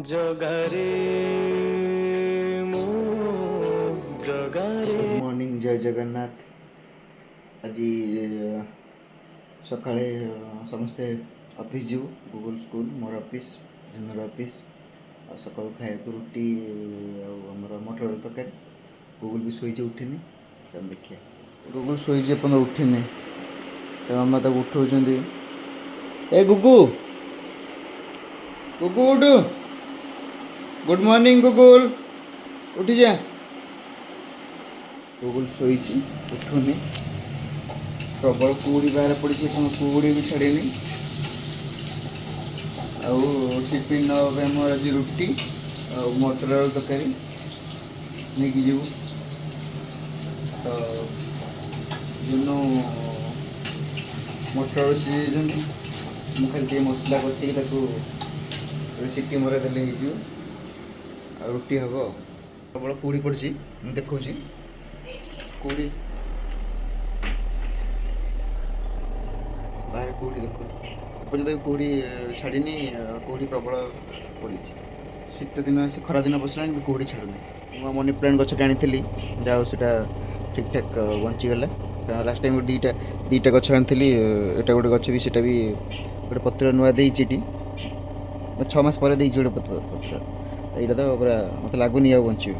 ଜଗାରେ ମୁଁ ଜଗାରେ। Good morning, ଜୟ ଜଗନ୍ନାଥ। ଆଜି ସକାଳେ ସମସ୍ତେ ଅଫିସ୍ ଯିବୁ। ଗୁଗୁଲ ସ୍କୁଲ, ମୋର ଅଫିସ୍, ଜୁନିୟର ଅଫିସ୍। ଆଉ ସକାଳୁ ଖାଇବାକୁ ରୁଟି ଆଉ ଆମର ମଟର ଆଳୁ ତରକାରୀ। ଗୁଗୁଲ ବି ଶୋଇଛି, ଉଠିନି। ତେଣୁ ଦେଖିବା, ଗୁଗୁଲ ଶୋଇଛି ଏପର୍ଯ୍ୟନ୍ତ ଉଠିନି। ତା ମାମା ତାକୁ ଉଠଉଛନ୍ତି। ଏ ଗୁଗୁ, ଗୁଗୁ ଉଠୁ। ଗୁଡ୍ ମର୍ଣ୍ଣିଂ ଗୁଗୁଲ, ଉଠିଯା। ଗୁଗୁଲ ଶୋଇଛି, ଉଠୁନି। ପ୍ରବଳ କୁହୁଡ଼ି ବାହାରେ ପଡ଼ିଛି, କୁହୁଡ଼ି ବି ଛାଡ଼ିନି। ଆଉ ଟିଫିନ୍ ନେବା ପାଇଁ ମୋର ଆଜି ରୁଟି ଆଉ ମଟର ଆଳୁ ତରକାରୀ ନେଇକି ଯିବୁ। ତ ଜୁନୁ ମଟର ଆଳୁ ସିଝେଇଛନ୍ତି, ମୁଁ ଖାଲି ଟିକେ ମସଲା କଷିକି ତାକୁ ସିଟି ମରା ଦେଲେ ହେଇଯିବ। ଆଉ ରୁଟି ହେବ। ପ୍ରବଳ କୁହୁଡ଼ି ପଡ଼ିଛି, ମୁଁ ଦେଖାଉଛି କୁହୁଡ଼ି ବାହାରେ କୁହୁଡ଼ି ଦେଖୁଛୁ। ଏପର୍ଯ୍ୟନ୍ତ କୁହୁଡ଼ି ଛାଡ଼ିନି, କୁହୁଡ଼ି ପ୍ରବଳ ପଡ଼ିଛି। ଶୀତ ଦିନ ଆସି ଖରା ଦିନ ପଶିଲାଣି କିନ୍ତୁ କୁହୁଡ଼ି ଛାଡ଼ୁନି। ମୁଁ ମନି ପ୍ଲାଣ୍ଟ ଗଛଟେ ଆଣିଥିଲି, ଯାହା ହଉ ସେଇଟା ଠିକ୍ ଠାକ୍ ବଞ୍ଚିଗଲା। କାରଣ ଲାଷ୍ଟ ଟାଇମ୍ ଦୁଇଟା ଗଛ ଆଣିଥିଲି, ଏଇଟା ଗୋଟେ ଗଛ ବି, ସେଇଟା ବି ଗୋଟେ ପତ୍ର ନୂଆ ଦେଇଛି ଏଠି। 6 ମାସ ପରେ ଦେଇଛି ଗୋଟେ ପତ୍ର। ଏଇଟା ତ ପୁରା ମୋତେ ଲାଗୁନି ଆଉ ବଞ୍ଚିବ।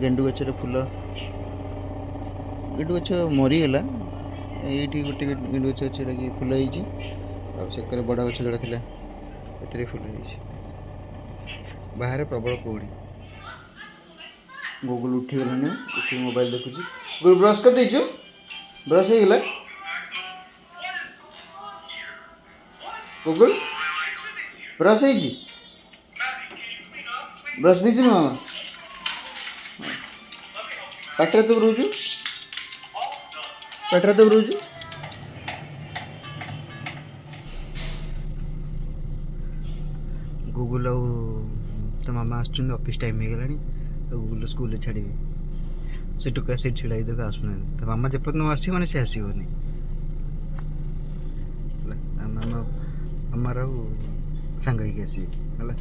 ଗେଣ୍ଡୁ ଗଛରେ ଫୁଲ, ଗେଣ୍ଡୁ ଗଛ ମରିଗଲା। ଏଇଠି ଗୋଟେ ଗେଣ୍ଡୁ ଗଛ ଅଛି, ଯେଉଁଟାକି ଫୁଲ ହେଇଛି। ଆଉ ସେକରେ ବଡ଼ ଗଛ ଯେଉଁଟା ଥିଲା, ଏଥିରେ ଫୁଲ ହେଇଛି। ବାହାରେ ପ୍ରବଳ କୁହୁଡ଼ି। ଗୁଗୁଲ ଉଠିଗଲାଣି, ଉଠିକି ମୋବାଇଲ ଦେଖୁଛି। ଗୁଗୁଲ ବ୍ରସ୍ କରିଦେଇଛୁ? ବ୍ରସ୍ ହେଇଗଲା? ଗୁଗୁଲ ବ୍ରସ୍ ହେଇଛି? ବ୍ରସ୍ ଦେଇଛି ନା ମାମା? ପାଟିରେ ତ ରହୁଛୁ, ପାଟିରେ ତ ରହୁଛୁ। ଗୁଗୁଲ ଆଉ ତା ମାମା ଆସୁଛନ୍ତି, ଅଫିସ୍ ଟାଇମ୍ ହେଇଗଲାଣି। ଆଉ ଗୁଗୁଲ ସ୍କୁଲରେ ଛାଡ଼ିବି। ସେ ଟୋକା ସେଇଠି ଛିଡ଼ା ହେଇକି ଆସୁନାହାନ୍ତି। ତା ମାମା ଯେପର୍ଯ୍ୟନ୍ତ ନ ଆସିବ ମାନେ ସେ ଆସିବନି ହେଲା। ମାମାର ଆଉ ସାଙ୍ଗ ହେଇକି ଆସିବେ ହେଲା,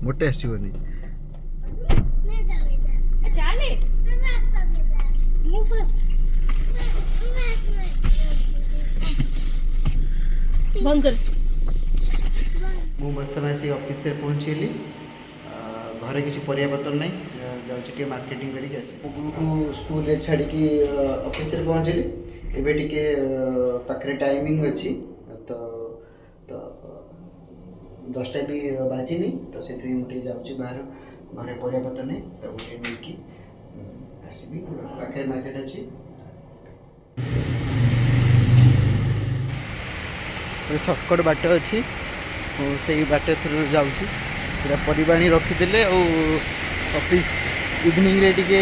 ମୋଟେ ଆସିବନି। ବନ୍ଦ କର। ମୁଁ ବର୍ତ୍ତମାନ ଆସି ଅଫିସରେ ପହଞ୍ଚିଲି। ଘରେ କିଛି ପରିବାପତ୍ର ନାହିଁ, ଯାଉଛି ଟିକେ ମାର୍କେଟିଂ କରିକି ଆସିବି। ଗୁଗୁଲକୁ ସ୍କୁଲରେ ଛାଡ଼ିକି ଅଫିସରେ ପହଞ୍ଚିଲି। ଏବେ ଟିକେ ପାଖରେ ଟାଇମିଂ ଅଛି, ତ 10ଟା ବି ବାଜିନି। ତ ସେଥିପାଇଁ ମୁଁ ଟିକେ ଯାଉଛି ବାହାରୁ, ଘରେ ପରିବାପତ୍ର ନାହିଁ, ତାକୁ ଟିକେ ନେଇକି ଆସିବି। ପାଖରେ ମାର୍କେଟ ଅଛି। ସର୍ଟକଟ୍ ବାଟ ଅଛି, ସେଇ ବାଟ ଥ୍ରୁ ଯାଉଛି। ପୁରା ପରିବା ଆଣି ରଖିଦେଲେ ଆଉ ଅଫିସ୍ ଇଭିନିଂରେ ଟିକେ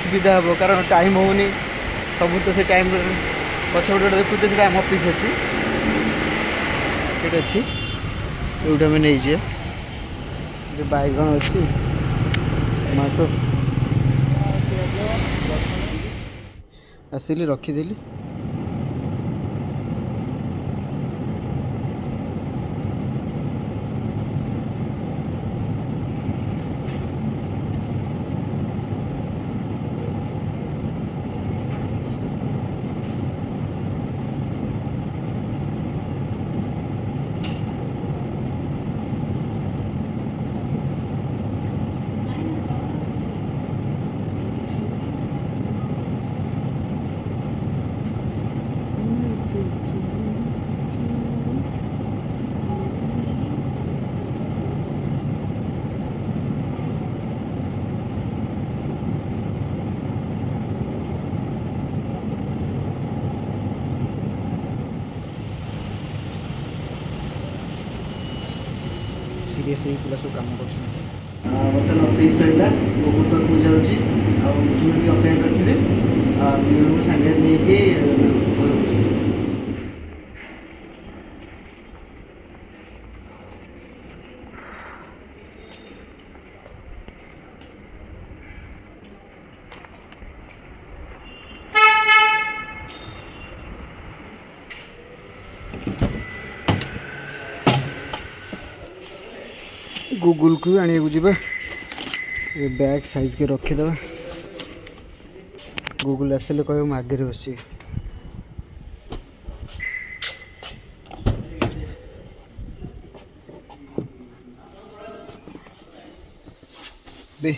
ସୁବିଧା ହେବ, କାରଣ ଟାଇମ୍ ହେଉନି। ସବୁ ତ ସେ ଟାଇମ୍ରେ ପଛ ଗୋଟେ ଦେଖୁଛେ, ସେଇଟା ଆମ ଅଫିସ୍ ଅଛି, ମାର୍କେଟ ଅଛି, ଏଇଠୁ ଆମେ ନେଇଯିବା। ବାଇଗଣ ଅଛି, ଟମାଟୋ। ଆସିଲି, ରଖିଦେଲି। ସିରିୟସ୍ ହେଇ ପିଲା ସବୁ କାମ କରୁଛନ୍ତି। ବର୍ତ୍ତମାନ ଅଫିସ୍ ସରିଲା, ଗୁଗୁଲ ପାଖକୁ ଯାଉଛି। ଆଉ ଜୁନ୍ ବି ଅପେକ୍ଷା କରିଥିବେ, ଜୁନ୍କୁ ସାଙ୍ଗରେ ନେଇକି ଘରକୁ ଯିବି। गूगल को आने को जीवा ये बैग साइज के रखीदे गूगल आसले कह आगे बस बे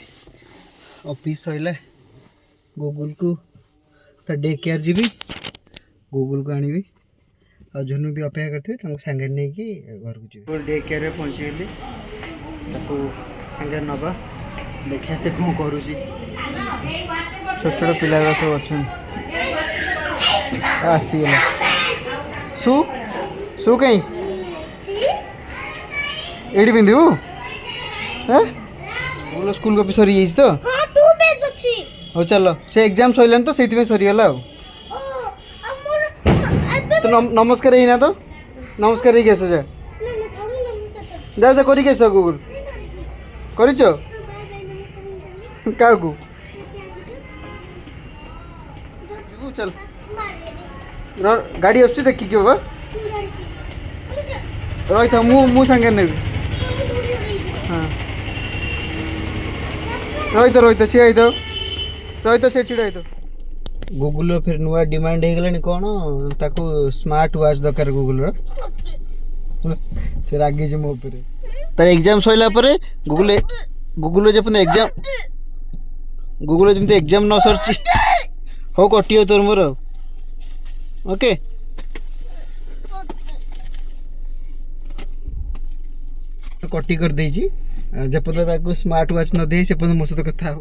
ऑफिस सैला गूगल को तो डे केयर जी गूगल को आनी आ झुनू भी अपेक्षा करते सांगे नहीं कि घर को जी डे केयर में पहुँचीगली सांगे नवा देखिए से कौन करुँ छोट छोट पिला सब अच्छा आसीगला शू शू कहीं ये पिंधु बोलो स्कूल को भी सरी जाइए तो हाँ टू पेज अच्छी हो चलो से एग्जाम सैलान तो से सरीगला तो नमस्कार ही ना तो नमस्कार ही कैसे जा जा जा करी कैसे गूगल करिच क्या को चल गाड़ी आस देखी क्यों रही था मु सांगे नेबी हाँ रही तो छिड़ा तो रही तो से छिड़ा तो गूगल फिर नुआ डिमांड हो गलानी कौन ताको स्मार्ट वॉच दरकार गूगल से रागी मो तार एग्जाम सैला गूगल गूगल जब एग्जाम गूगल जमी एग्जाम न सरची हो कटियो तोर मोर ओके कटी कर देजी जब स्मार्ट वॉच न दे से मो सहित कथा